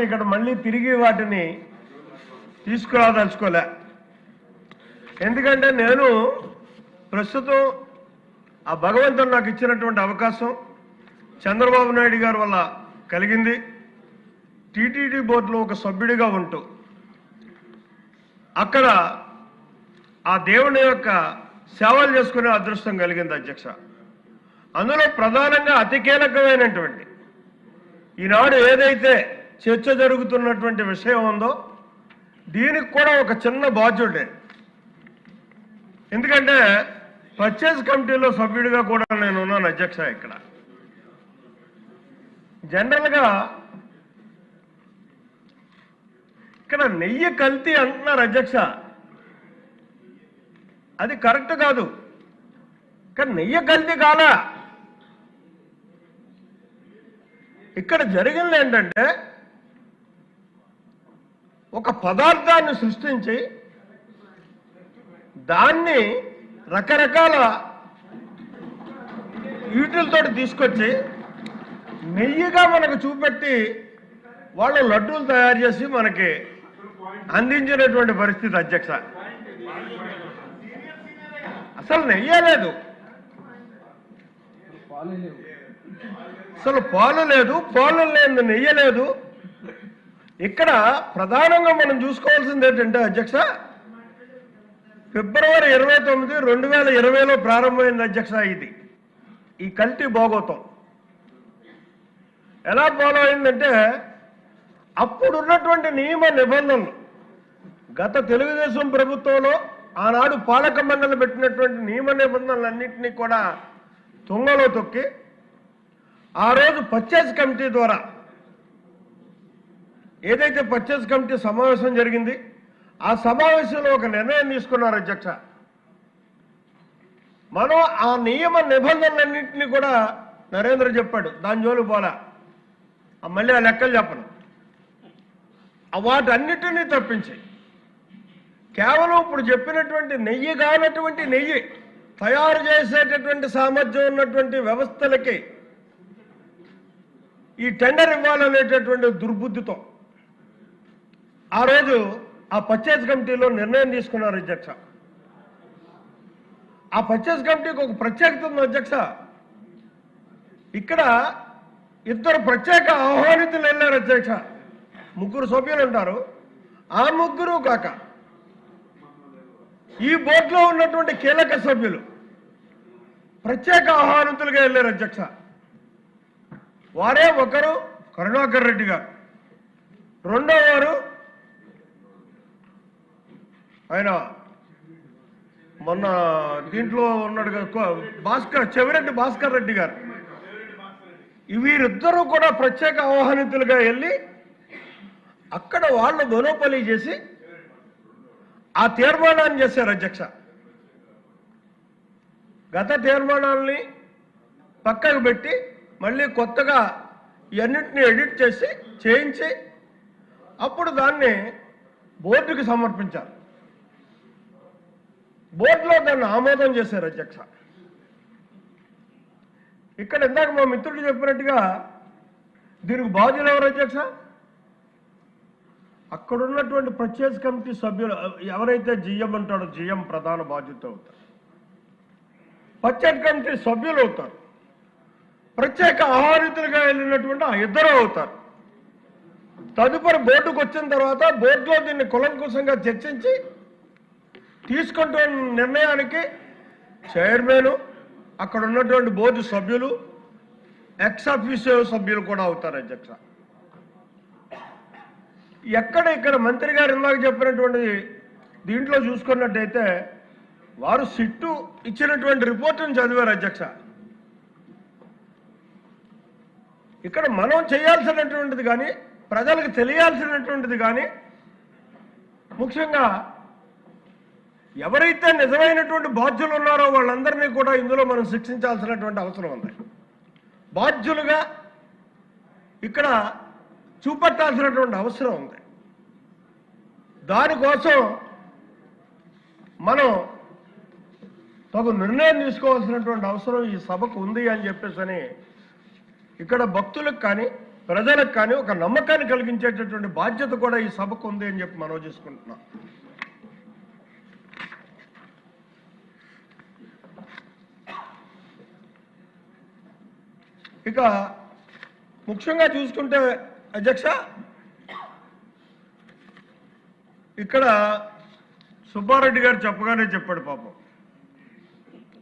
ఇక్కడ మళ్ళీ తిరిగి వాటిని తీసుకురాదలుచుకోలే. ఎందుకంటే నేను ప్రస్తుతం ఆ భగవంతుడు నాకు ఇచ్చినటువంటి అవకాశం చంద్రబాబు నాయుడు గారి వల్ల కలిగింది. టీటీడీ బోర్డులో ఒక సభ్యుడిగా ఉంటూ అక్కడ ఆ దేవుని యొక్క సేవలు చేసుకునే అదృష్టం కలిగింది అధ్యక్ష. అందులో ప్రధానంగా అతి కీలకమైనటువంటి ఈనాడు ఏదైతే చర్చ జరుగుతున్నటువంటి విషయం ఉందో దీనికి కూడా ఒక చిన్న బాధ్యుడే. ఎందుకంటే పర్చేజ్ కమిటీలో సభ్యుడిగా కూడా నేను ఉన్నాను అధ్యక్ష. జనరల్గా ఇక్కడ నెయ్యి కల్తీ అంటున్నారు అధ్యక్ష. అది కరెక్ట్ కాదు. కానీ నెయ్యి కల్తీ కాలా. ఇక్కడ జరిగింది ఏంటంటే ఒక పదార్థాన్ని సృష్టించి దాన్ని రకరకాల వీటిలతో తీసుకొచ్చి నెయ్యిగా మనకు చూపెట్టి వాళ్ళు లడ్డూలు తయారు చేసి మనకి అందించినటువంటి పరిస్థితి అధ్యక్ష. అసలు నెయ్యే లేదు, అసలు పాలు లేదు, పాలు లేదు, నెయ్యి లేదు. ఇక్కడ ప్రధానంగా మనం చూసుకోవాల్సింది ఏంటంటే అధ్యక్ష, ఫిబ్రవరి 29, 2020లో ప్రారంభమైంది అధ్యక్ష. ఈ కల్తీ భోగోతం ఎలా ఫాలో అయిందంటే అప్పుడున్నటువంటి నియమ నిబంధనలు గత తెలుగుదేశం ప్రభుత్వంలో ఆనాడు పాలక మండలి పెట్టినటువంటి నియమ నిబంధనలన్నింటినీ కూడా తుంగలో తొక్కి ఆ రోజు పర్చేజ్ కమిటీ ద్వారా ఏదైతే పర్చేజ్ కమిటీ సమావేశం జరిగింది ఆ సమావేశంలో ఒక నిర్ణయం తీసుకున్నారు అధ్యక్ష. మనం ఆ నియమ నిబంధనలన్నింటినీ కూడా నరేంద్ర చెప్పాడు, దాని జోలు పోలా, మళ్ళీ ఆ లెక్కలు చెప్పను. వాటన్నిటినీ తప్పించి కేవలం ఇప్పుడు చెప్పినటువంటి నెయ్యి కానటువంటి నెయ్యి తయారు చేసేటటువంటి సామర్థ్యం ఉన్నటువంటి వ్యవస్థలకి ఈ టెండర్ ఇవ్వాలనేటటువంటి దుర్బుద్ధితో ఆ రోజు ఆ పర్చేజ్ కమిటీలో నిర్ణయం తీసుకున్నారు అధ్యక్ష. ఆ పర్చేజ్ కమిటీకి ఒక ప్రత్యేకత ఉంది అధ్యక్ష. ఇక్కడ ఇద్దరు ప్రత్యేక ఆహ్వానితులు వెళ్ళారు అధ్యక్ష. 3 సభ్యులు ఉంటారు. ఆ 3 కాక ఈ బోర్డులో ఉన్నటువంటి కీలక సభ్యులు ప్రత్యేక ఆహ్వానితులుగా వెళ్ళారు అధ్యక్ష. వారే ఒకరు కరుణాకర్ రెడ్డి గారు, రెండో వారు ఆయన మొన్న దీంట్లో ఉన్నాడు చెవిరెడ్డి భాస్కర్ రెడ్డి గారు. వీరిద్దరూ కూడా ప్రత్యేక ఆహ్వానితులుగా వెళ్ళి అక్కడ వాళ్ళు మొనోపలి చేసి ఆ తీర్మానాన్ని చేశారు అధ్యక్ష. గత తీర్మానాల్ని పక్కకు పెట్టి మళ్ళీ కొత్తగా ఇవన్నింటినీ ఎడిట్ చేసి చేయించి అప్పుడు దాన్ని బోర్డుకి సమర్పించారు. బోర్డులో దాన్ని ఆమోదం చేశారు అధ్యక్ష. ఇక్కడ ఇందాక మా మిత్రుడు చెప్పినట్టుగా దీనికి బాధ్యులు ఎవరు అధ్యక్ష? అక్కడ ఉన్నటువంటి పర్చేజ్ కమిటీ సభ్యులు ఎవరైతే జిఎం అంటాడో జిఎం ప్రధాన బాధ్యత అవుతారు, పర్చేజ్ కమిటీ సభ్యులు అవుతారు, ప్రత్యేక ఆహ్వానితులుగా వెళ్ళినటువంటి ఆ ఇద్దరు అవుతారు. తదుపరి బోర్డుకు వచ్చిన తర్వాత బోర్డులో దీన్ని కులంకుశంగా చర్చించి తీసుకుంటున్న నిర్ణయానికి చైర్మన్, అక్కడ ఉన్నటువంటి బోర్డు సభ్యులు, ఎక్స్ ఆఫీసో సభ్యులు కూడా అవుతారు అధ్యక్ష. ఇక్కడ మంత్రి గారు ఇందాక చెప్పినటువంటి దీంట్లో చూసుకున్నట్టయితే వారు సిట్టు ఇచ్చినటువంటి రిపోర్టును చదివారు అధ్యక్ష. ఇక్కడ మనం చేయాల్సినటువంటిది కానీ ప్రజలకు తెలియాల్సినటువంటిది కానీ ముఖ్యంగా ఎవరైతే నిజమైనటువంటి బాధ్యులు ఉన్నారో వాళ్ళందరినీ కూడా ఇందులో మనం శిక్షించాల్సినటువంటి అవసరం ఉంది. బాధ్యులుగా ఇక్కడ చూపెట్టాల్సినటువంటి అవసరం ఉంది. దానికోసం మనం తగు నిర్ణయం తీసుకోవాల్సినటువంటి అవసరం ఈ సభకు ఉంది అని చెప్పేసి ఇక్కడ భక్తులకు కానీ ప్రజలకు కానీ ఒక నమ్మకాన్ని కలిగించేటటువంటి బాధ్యత కూడా ఈ సభకు ఉంది అని చెప్పి మనం చేసుకుంటున్నాం. ఇక ముఖ్యంగా చూసుకుంటే అధ్యక్ష, ఇక్కడ సుబ్బారెడ్డి గారు చెప్పగానే చెప్పాడు, పాపం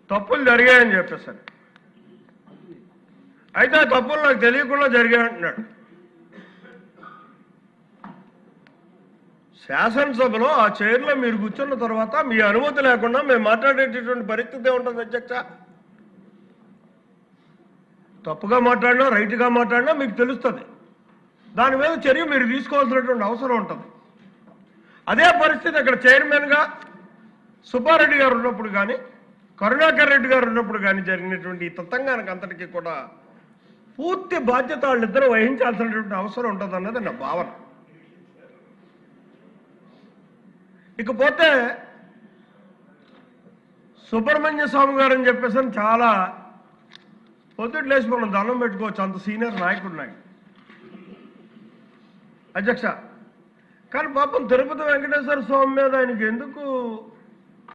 తప్పులు జరిగాయని చెప్పేసరి. అయితే ఆ తప్పులు నాకు తెలియకుండా జరిగాయంటున్నాడు. శాసనసభలో ఆ చైర్లో మీరు కూర్చున్న తర్వాత మీ అనుమతి లేకుండా మేము మాట్లాడేటటువంటి పరిస్థితి ఉంటుంది అధ్యక్ష. తప్పుగా మాట్లాడినా రైట్గా మాట్లాడినా మీకు తెలుస్తుంది. దాని మీద చర్య మీరు తీసుకోవాల్సినటువంటి అవసరం ఉంటుంది. అదే పరిస్థితి అక్కడ చైర్మన్గా సుబ్బారెడ్డి గారు ఉన్నప్పుడు కానీ, కరుణాకర్ రెడ్డి గారు ఉన్నప్పుడు కానీ జరిగినటువంటి ఈ తతంగానికి అంతటికీ కూడా పూర్తి బాధ్యత వాళ్ళిద్దరూ వహించాల్సినటువంటి అవసరం ఉంటుంది అన్నది నా భావన. ఇకపోతే సుబ్రహ్మణ్య స్వామి గారు అని చెప్పేసి చాలా పొద్దుట లేచి మనం దండం పెట్టుకోవచ్చు, అంత సీనియర్ నాయకుడు నాయకు అధ్యక్ష. కానీ పాపం తిరుపతి వెంకటేశ్వర స్వామి మీద ఆయనకి ఎందుకు